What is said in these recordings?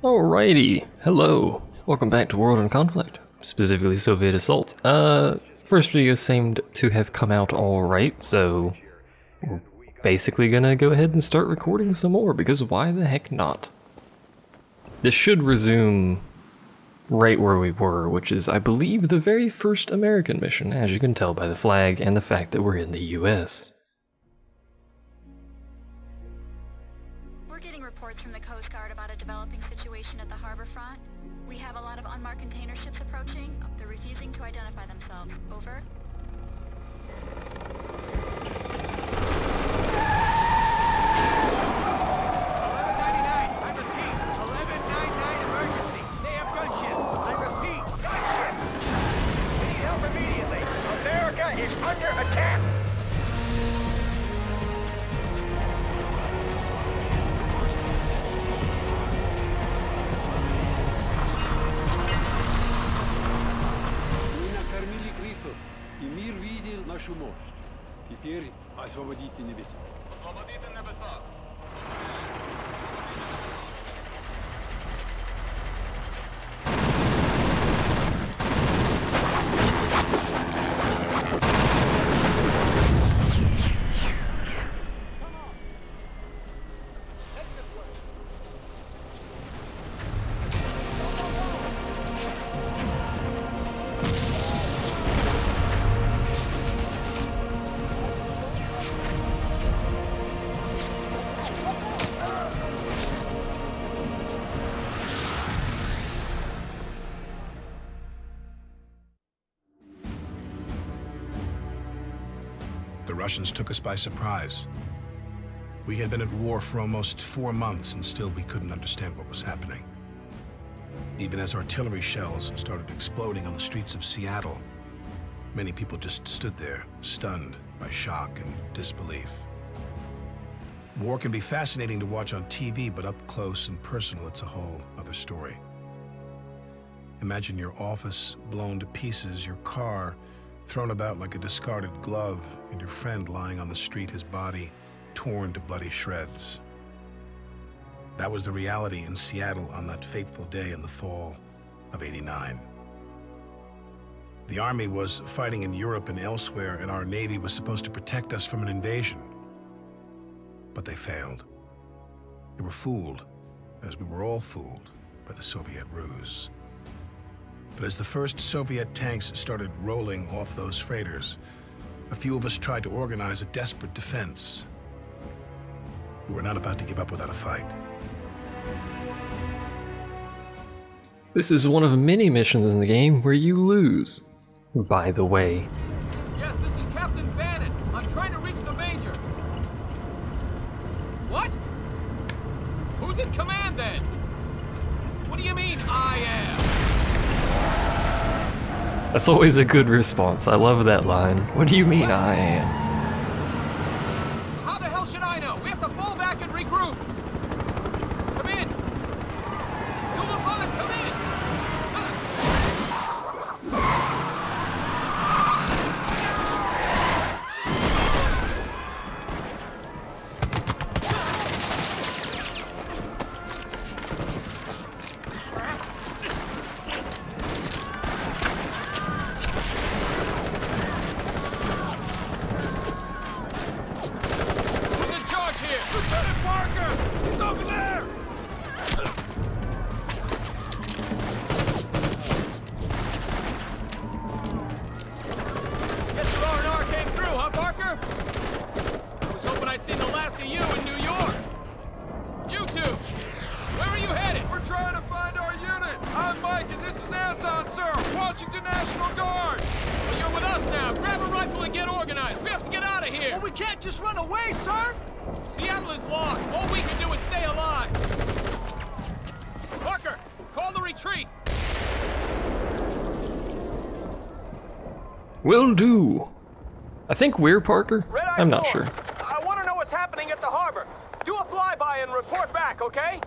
Alrighty, hello. Welcome back to World in Conflict, specifically Soviet Assault. First video seemed to have come out alright, so we're basically gonna go ahead and start recording some more, because why the heck not? This should resume right where we were, which is, I believe, the very first American mission, as you can tell by the flag and the fact that we're in the US. We're getting reports from the Coast Guard about a developing situation at the harbor front. We have a lot of unmarked container ships approaching. They're refusing to identify themselves. Over. 1199, I repeat, 1199 emergency. They have gunships. I repeat, gunships. We need help immediately. America is under attack. Мы накормили грифов, и мир видел нашу мощь. Теперь освободите небеса. Освободите небеса. The Russians took us by surprise. We had been at war for almost 4 months and still we couldn't understand what was happening. Even as artillery shells started exploding on the streets of Seattle, many people just stood there, stunned by shock and disbelief. War can be fascinating to watch on TV, but up close and personal, it's a whole other story. Imagine your office blown to pieces, your car thrown about like a discarded glove, and your friend lying on the street, his body torn to bloody shreds. That was the reality in Seattle on that fateful day in the fall of '89. The Army was fighting in Europe and elsewhere, and our Navy was supposed to protect us from an invasion. But they failed. They were fooled, as we were all fooled, by the Soviet ruse. But as the first Soviet tanks started rolling off those freighters, a few of us tried to organize a desperate defense. We were not about to give up without a fight. This is one of many missions in the game where you lose, by the way. Yes, this is Captain Bannon. I'm trying to reach the Major. What? Who's in command then? What do you mean, I am? That's always a good response. I love that line. What do you mean I am? How the hell should I know? We have to fall back and regroup. Come in. Zulu 5, come in. Who's in charge here? Lieutenant Parker! He's over there! Guess your R&R came through, huh, Parker? I was hoping I'd seen the last of you in New York. You two, where are you headed? We're trying to find our unit. I'm Mike, and this is Anton, sir. Washington National Guard. Well, you're with us now. Grab a rifle and get organized. We have to get out of here. Well, we can't just run away, sir. Seattle is lost. All we can do is stay alive. Parker, call the retreat. Will do. I think we're Parker. Red-Eye I'm not Thor. sure. I want to know what's happening at the harbor. Do a flyby and report back, okay?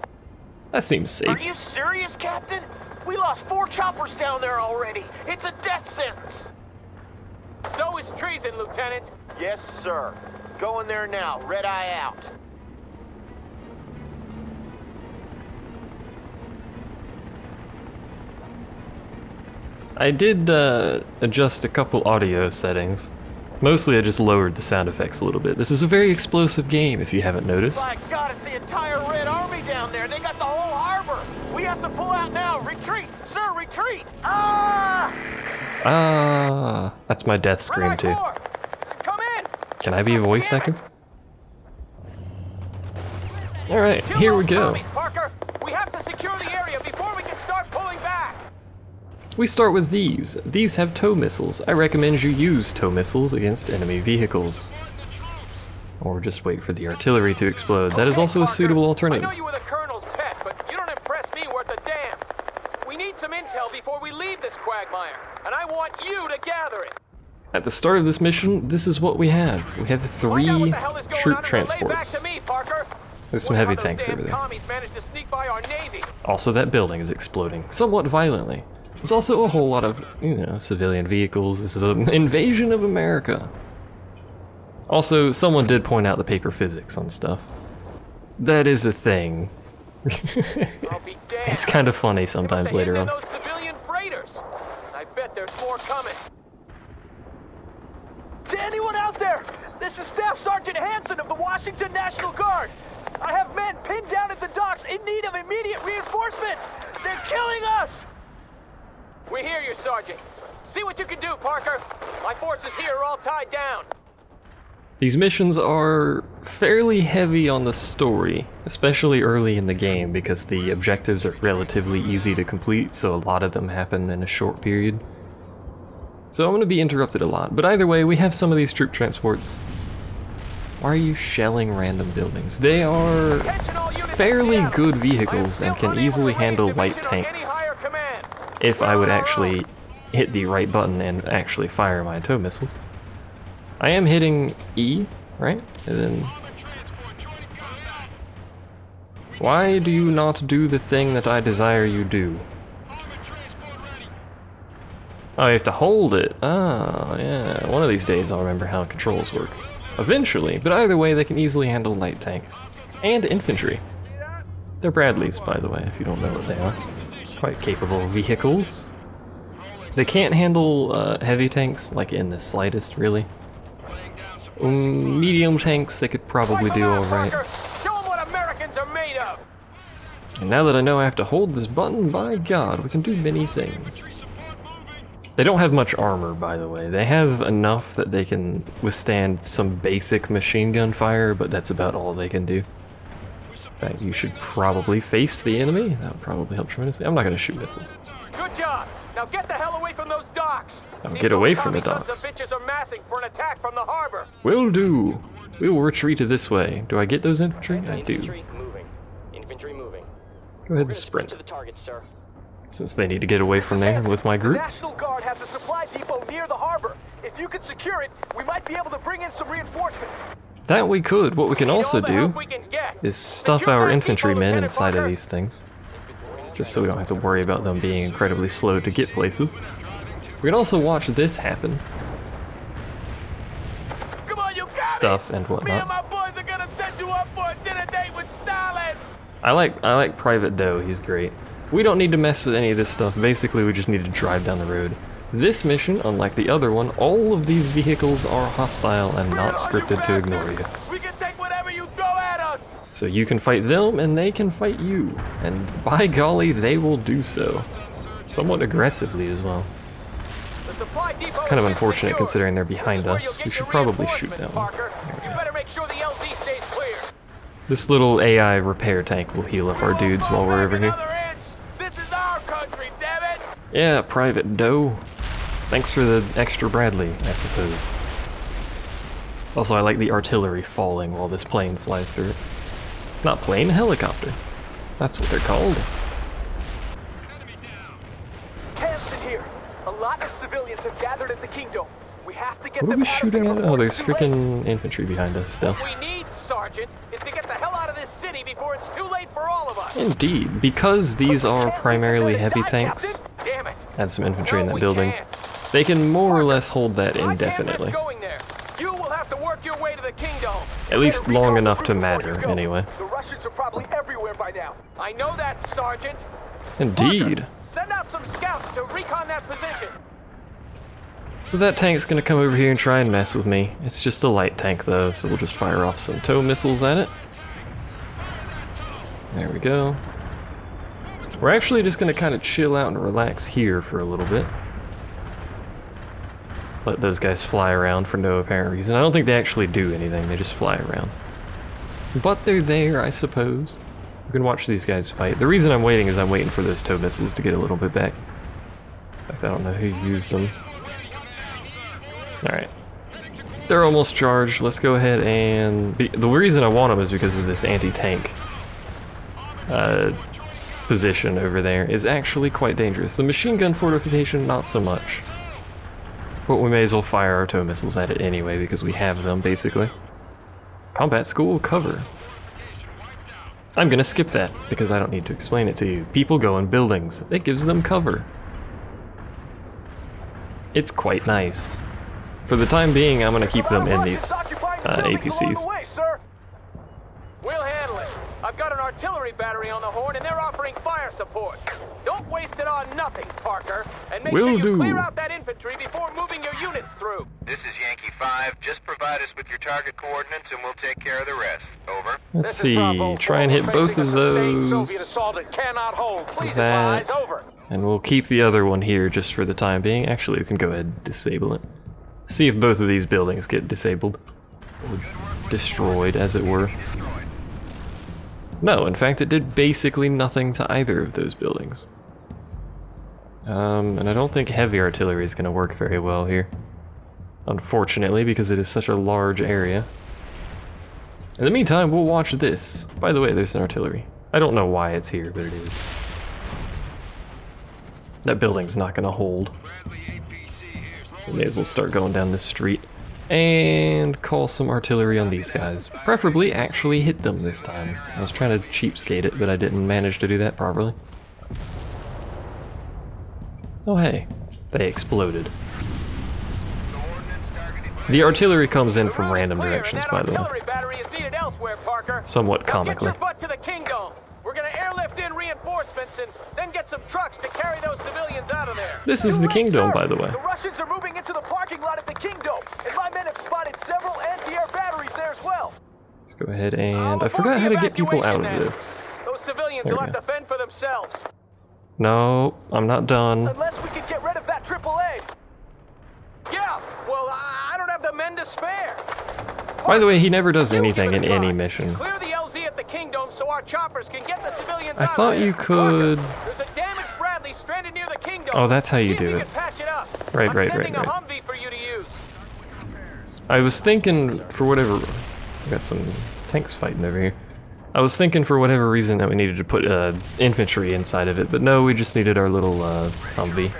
That seems safe. Are you serious, Captain? We lost 4 choppers down there already. It's a death sentence. So is treason, Lieutenant. Yes, sir. Going there now. Red Eye out. I did adjust a couple audio settings. Mostly I just lowered the sound effects a little bit. This is a very explosive game, if you haven't noticed. My God, it's the entire Red Army down there. They got the whole harbor. We have to pull out now. Retreat, sir, retreat. Ah, that's my death scream too. Come in. Can I be a voice actor? Alright, here we go. Parker, we have to secure the area before we can start pulling back. We start with these. These have tow missiles. I recommend you use tow missiles against enemy vehicles. Or just wait for the artillery to explode. That is also a suitable alternative. I know you were the Colonel's pet, but you don't impress me worth a damn. We need some intel before we leave this quagmire, and I want you to gather it. At the start of this mission, this is what we have. We have 3 troop transports. There's some heavy tanks over there. Also, that building is exploding, somewhat violently. There's also a whole lot of, civilian vehicles. This is an invasion of America. Also, someone did point out the paper physics on stuff. That is a thing. It's kind of funny sometimes later on. I bet there's more coming. To anyone out there, this is Staff Sergeant Hanson of the Washington National Guard. I have men pinned down at the docks in need of immediate reinforcements. They're killing us. We hear you, Sergeant. See what you can do, Parker. My forces here are all tied down. These missions are fairly heavy on the story, especially early in the game, because the objectives are relatively easy to complete, so a lot of them happen in a short period. So I'm going to be interrupted a lot, but either way, we have some of these troop transports. Why are you shelling random buildings? They are fairly good vehicles and can easily handle light tanks. If I would actually hit the right button and actually fire my tow missiles. I am hitting E, right? And then... Why do you not do the thing that I desire you do? Oh, you have to hold it. Oh, yeah. One of these days I'll remember how controls work. Eventually, but either way they can easily handle light tanks. And infantry. They're Bradleys, by the way, if you don't know what they are. Quite capable vehicles. They can't handle heavy tanks, like in the slightest, really. Medium tanks they could probably do alright. And now that I know I have to hold this button, by God, we can do many things. They don't have much armor, by the way. They have enough that they can withstand some basic machine gun fire, but that's about all they can do. In fact, you should probably face the enemy. That would probably help tremendously. I'm not going to shoot missiles. Good job. Now get the hell away from those docks. I'll get away from the docks. Will do. We will retreat this way. Do I get those infantry? I do. Go ahead and sprint. Since they need to get away from there with my group. The National Guard has a supply depot near the harbor. If you could secure it, we might be able to bring in some reinforcements. That we could. What we can also do is stuff our infantrymen inside of these things. Just so we don't have to worry about them being incredibly slow to get places. We can also watch this happen. Come on, you got stuff and whatnot. Me and my boys are gonna set you up for a dinner date with Stalin. I like Private Doe, he's great. We don't need to mess with any of this stuff. Basically, we just need to drive down the road. This mission, unlike the other one, all of these vehicles are hostile and not scripted to ignore you. We can take whatever you throw at us. So you can fight them, and they can fight you. And by golly, they will do so. Somewhat aggressively as well. It's kind of unfortunate considering they're behind us. We should probably shoot them. This little AI repair tank will heal up our dudes while we're over here. Yeah, Private Doe. Thanks for the extra Bradley, I suppose. Also, I like the artillery falling while this plane flies through it. Not plane, helicopter. That's what they're called. Hanson here. A lot of civilians have gathered at the Kingdom. We have to get what are we shooting at? Oh, there's freaking infantry behind us still. What we need, Sergeant, is to get the hell out of this city before it's too late for all of us. Indeed, because these are primarily heavy tanks, and some infantry in that building, they can more or less hold that indefinitely. You will have to work your way to the Kingdom. At least long enough to matter, anyway. The Russians are probably everywhere by now. I know that, Sergeant. Indeed. Send out some scouts to recon that position. So that tank's gonna come over here and try and mess with me. It's just a light tank though, so we'll just fire off some tow missiles at it. There we go. We're actually just gonna kind of chill out and relax here for a little bit. Let those guys fly around for no apparent reason. I don't think they actually do anything, they just fly around. But they're there, I suppose. We can watch these guys fight. The reason I'm waiting is I'm waiting for those tow missiles to get a little bit back. In fact, I don't know who used them. Alright. They're almost charged. Let's go ahead and... The reason I want them is because of this anti-tank position over there is actually quite dangerous. The machine gun fortification, not so much. But we may as well fire our tow missiles at it anyway because we have them, basically. Combat school cover. I'm gonna skip that because I don't need to explain it to you. People go in buildings. It gives them cover. It's quite nice. For the time being, I'm gonna keep them in these APCs. We'll handle it. I've got an artillery battery on the horn, and they're offering fire support. Don't waste it on nothing, Parker. And make sure you clear out that infantry before moving your units through. This is Yankee 5. Just provide us with your target coordinates, and we'll take care of the rest. Over. Let's see. Try and hit both of those. Soviet assault it cannot hold. Please advise. Over. And we'll keep the other one here just for the time being. Actually, we can go ahead and disable it. See if both of these buildings get disabled. Or destroyed, as it were. No, in fact, it did basically nothing to either of those buildings. And I don't think heavy artillery is going to work very well here. Unfortunately, because it is such a large area. In the meantime, we'll watch this. By the way, there's an artillery. I don't know why it's here, but it is. That building's not going to hold. So we may as well start going down this street. And call some artillery on these guys. Preferably actually hit them this time. I was trying to cheapskate it, but I didn't manage to do that properly. Oh hey, they exploded. The artillery comes in from random directions, by the way. Somewhat comically. We're gonna airlift in reinforcements and then get some trucks to carry those civilians out of there. This is the Kingdome, by the way. The Russians are moving into the parking lot of the Kingdome, and my men have spotted several anti-air batteries there as well. Let's go ahead and... I forgot how to get people out of this. Those civilians will have to fend for themselves. No, I'm not done. Unless we can get rid of that AAA. Yeah, well, I don't have the men to spare. By the way, he never does anything in any mission. Clear the LZ at the Kingdome so our choppers can get the civilians I thought you could... There's a damaged Bradley stranded near the Kingdome. Oh, that's how you do it. Right. I was thinking, for whatever... We got some tanks fighting over here. I was thinking for whatever reason that we needed to put infantry inside of it, but no, we just needed our little Humvee,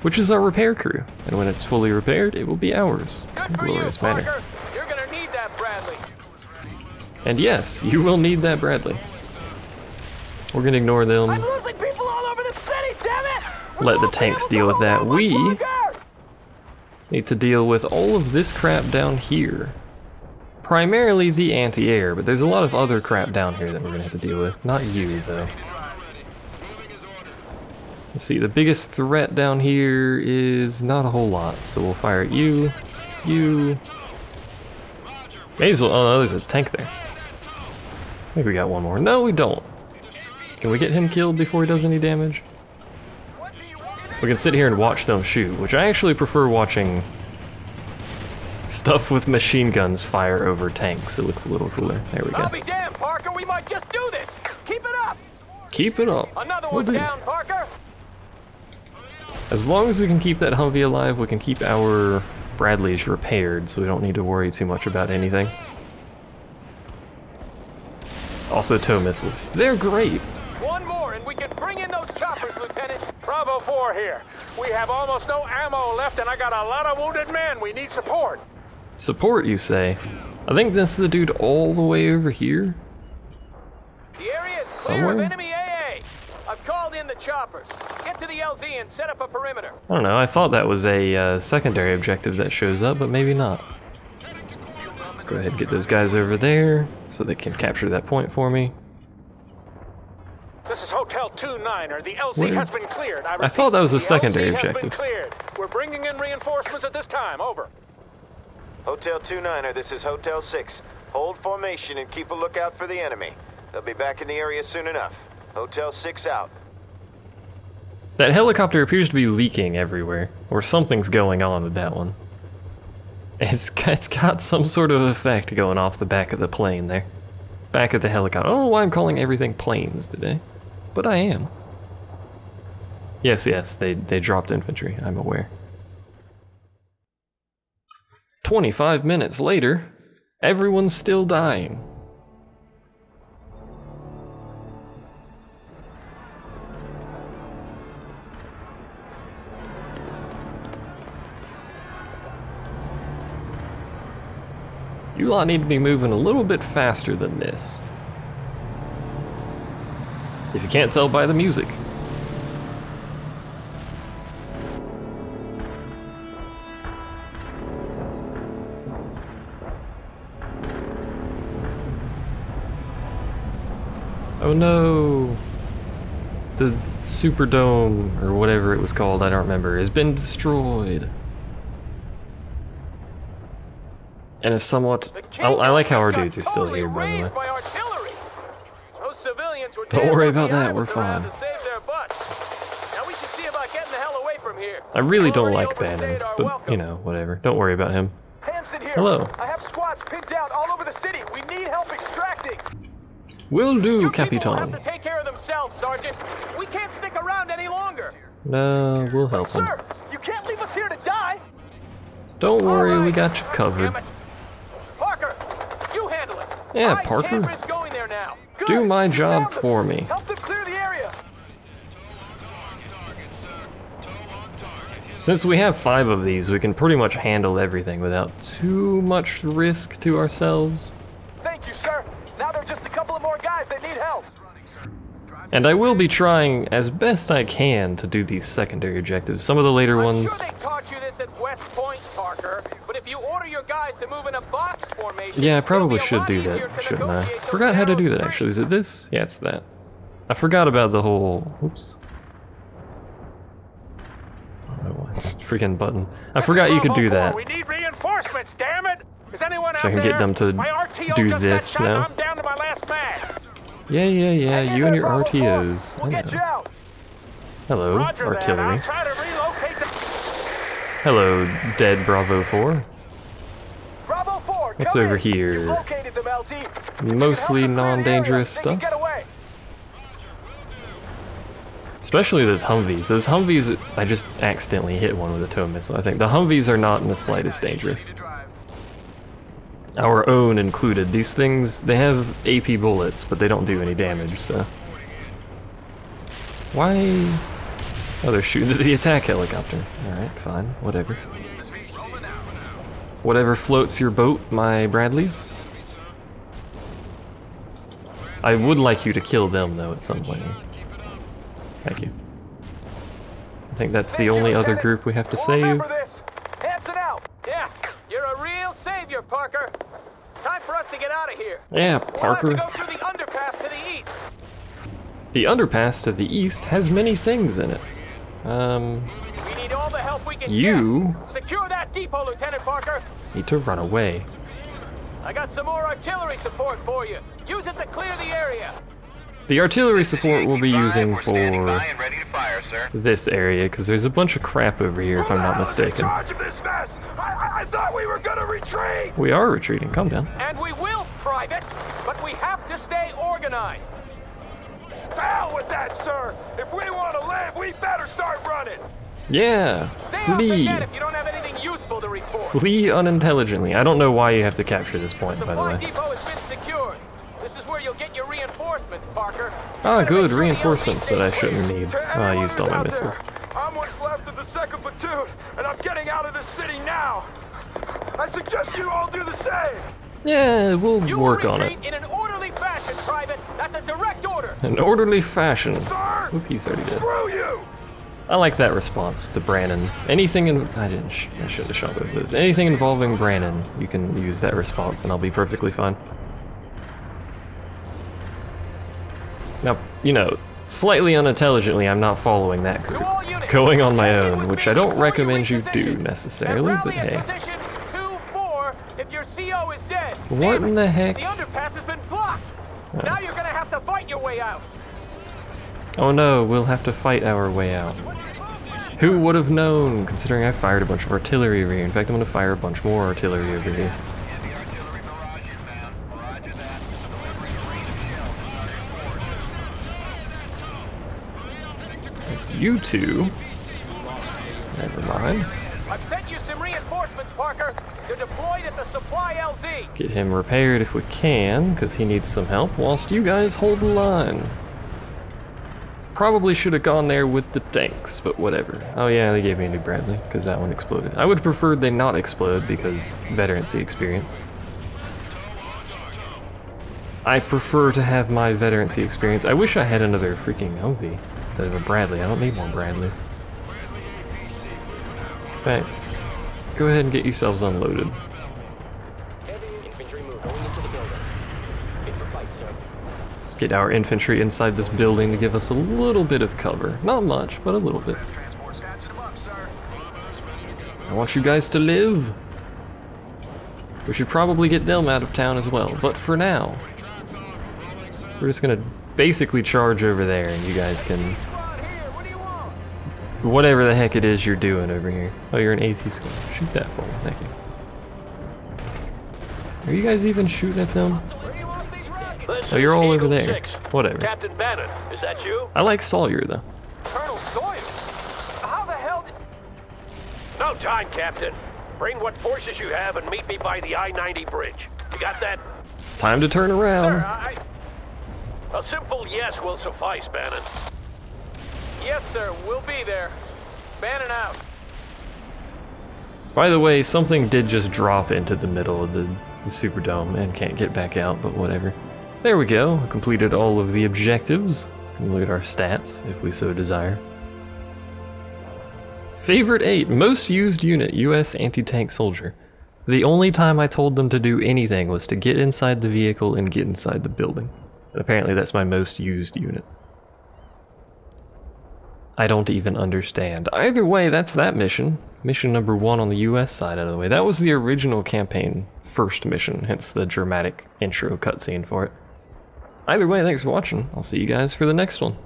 which is our repair crew. And when it's fully repaired, it will be ours. In glorious manner. You're gonna need that Bradley. And yes, you will need that Bradley. We're gonna ignore them. I'm losing people all over the city, damn it! Let the tanks deal with that. We need to deal with all of this crap down here. Primarily the anti-air, but there's a lot of other crap down here that we're gonna have to deal with. Not you, though. Let's see, the biggest threat down here is not a whole lot, so we'll fire at you, you. May as well, oh no, there's a tank there. I think we got one more. No, we don't. Can we get him killed before he does any damage? We can sit here and watch them shoot, which I actually prefer watching stuff with machine guns fire over tanks. It looks a little cooler. There we go. I'll be damned, Parker, we might just do this. Keep it up. Keep it up. Another one down, Parker. As long as we can keep that Humvee alive, we can keep our Bradleys repaired, so we don't need to worry too much about anything. Also tow missiles. They're great. One more and we can bring in those choppers, Lieutenant. Bravo 4 here. We have almost no ammo left and I got a lot of wounded men. We need support. Support, you say? I think that's the dude all the way over here. The area is clear of enemy AA. I've called in the choppers. Get to the LZ and set up a perimeter. I don't know, I thought that was a secondary objective that shows up, but maybe not. Let's go ahead and get those guys over there so they can capture that point for me. This is Hotel 2-9er. The LC Where? has been cleared. I thought that was a secondary LC has been objective. cleared. We're bringing in reinforcements at this time. Over. Hotel 2-9er, this is Hotel 6. Hold formation and keep a lookout for the enemy. They'll be back in the area soon enough. Hotel 6 out. That helicopter appears to be leaking everywhere, or something's going on with that one. It's got some sort of effect going off the back of the plane there. Back of the helicopter. I don't know why I'm calling everything planes today, but I am. Yes, they dropped infantry, I'm aware. 25 minutes later, everyone's still dying. You lot need to be moving a little bit faster than this. If you can't tell by the music. Oh no! The Superdome, or whatever it was called, I don't remember, has been destroyed. And it's somewhat... I like how our dudes are still here, by the way. Don't worry about that, we're fine. I really don't like Bannon, but, you know, whatever. Don't worry about him. Hello. I have squads pinned down all over the city. We need help extracting. Will do, You people Capitan. have to take care of themselves, Sergeant. We can't stick around any longer. No, we'll help him. Sir, you can't leave us here to die. Don't worry, All right. we got you covered. Damn it. Parker, you handle it. Yeah, I Parker. can't risk going there now. Good. Do my job Found them. for me. Help them clear the area. Since we have 5 of these, we can pretty much handle everything without too much risk to ourselves. Thank you, sir. Now there are just a couple of more guys that need help. And I will be trying as best I can to do these secondary objectives. Some of the later I'm ones... sure they taught you this at West Point, Parker, but if you order your guys to move in a box formation, Yeah, I probably it'll be a should lot do easier that, to shouldn't I? negotiate those Forgot how to do narrow that, actually. Is streets. it this? Yeah, it's that. I forgot about the whole... Oops. I don't know why it's a freaking button. I forgot you could do that. We need reinforcements, damn it! Is anyone So I out can get there? them to My RTO do just got this shot now. and I'm down to my last man. Yeah, Hang in you and there, your Bravo 4. RTOs. We'll get you I know. out. Hello, Roger that. artillery. I'll try to relocate the... Hello, dead Bravo 4. Bravo 4, What's come over in. here? You've located them, LT. You can Mostly help them clear the non-dangerous area. They can stuff. get away. Especially those Humvees. Those Humvees, I just accidentally hit one with a tow missile, I think. The Humvees are not in the slightest dangerous. Our own included. These things, they have AP bullets, but they don't do any damage, so... Why... Oh, they're shooting the attack helicopter. Alright, fine, whatever. Whatever floats your boat, my Bradleys. I would like you to kill them, though, at some point. Thank you. I think that's the only other group we have to save. Remember this. Hanson out. Yeah, you're a real savior, Parker. Time for us to get out of here. Yeah, We'll Parker. have to go through the underpass to the east. The underpass to the east has many things in it. We need all the help we can You get. Secure that depot, Lieutenant Parker. need to run away. I got some more artillery support for you. Use it to clear the area. The artillery support we'll be using We're standing by for and ready to fire, sir. this area, because there's a bunch of crap over here, if I'm not mistaken. charge of this mess. I thought we were gonna retreat. We are retreating, calm down. And we will, Private, but we have to stay organized. To hell with that, sir. If we want to live, we better start running. Yeah, Stay off the flee. net if you don't have anything useful to report. Flee unintelligently. I don't know why you have to capture this point, by the Supply way. depot has been secured. This is where you'll get your reinforcements, Parker. Ah, You better good, make sure the reinforcements LZ that I stays shouldn't clear. need. Oh, I used all my missiles. I'm what's left of the 2nd platoon, and I'm getting out of this city now. I suggest you all do the same. Yeah, we'll You work will on retreat it. in an orderly fashion, Private. That's a direct order. An orderly fashion. Sir, Oop, he's already dead. screw you. I like that response to Brannon. Anything in... I should have shot both of those. Anything involving Brannon, you can use that response and I'll be perfectly fine. Now, you know, Slightly unintelligently, I'm not following that group. Going on my own, which I don't recommend you do necessarily, but hey. If your CO is dead. What in the heck? The underpass has been blocked. Now you're gonna have to fight your way out. Oh no, we'll have to fight our way out. Who would have known, considering I fired a bunch of artillery over here. In fact, I'm gonna fire a bunch more artillery over here. You two. Never mind. I've sent you some reinforcements, Parker. They're deployed at the supply LZ. Get him repaired if we can, because he needs some help, whilst you guys hold the line. Probably should have gone there with the tanks, but whatever. Oh yeah, they gave me a new Bradley, because that one exploded. I would have preferred they not explode, because veterancy experience. I prefer to have my veterancy experience. I wish I had another freaking Humvee instead of a Bradley. I don't need more Bradleys. Okay, go ahead and get yourselves unloaded. Let's get our infantry inside this building to give us a little bit of cover. Not much, but a little bit. I want you guys to live. We should probably get them out of town as well, but for now, we're just gonna basically charge over there and you guys can... whatever the heck it is you're doing over here. Oh, you're an AT squad. Shoot that for me, thank you. Are you guys even shooting at them? Oh, you're all over there. Whatever. Captain Bannon, is that you? I like Sawyer, though. Colonel Sawyer? How the hell did... No time, Captain. Bring what forces you have and meet me by the I-90 bridge. You got that? Time to turn around. Sir, a simple yes will suffice, Bannon. Yes, sir. We'll be there. Bannon out. By the way, something did just drop into the middle of the Superdome and can't get back out, but whatever. There we go. Completed all of the objectives. We can look at our stats, if we so desire. Favorite 8. Most used unit, US anti-tank soldier. The only time I told them to do anything was to get inside the vehicle and get inside the building. And apparently that's my most used unit. I don't even understand. Either way, that's that mission. Mission number 1 on the US side out of the way. That was the original campaign first mission, hence the dramatic intro cutscene for it. Either way, thanks for watching. I'll see you guys for the next one.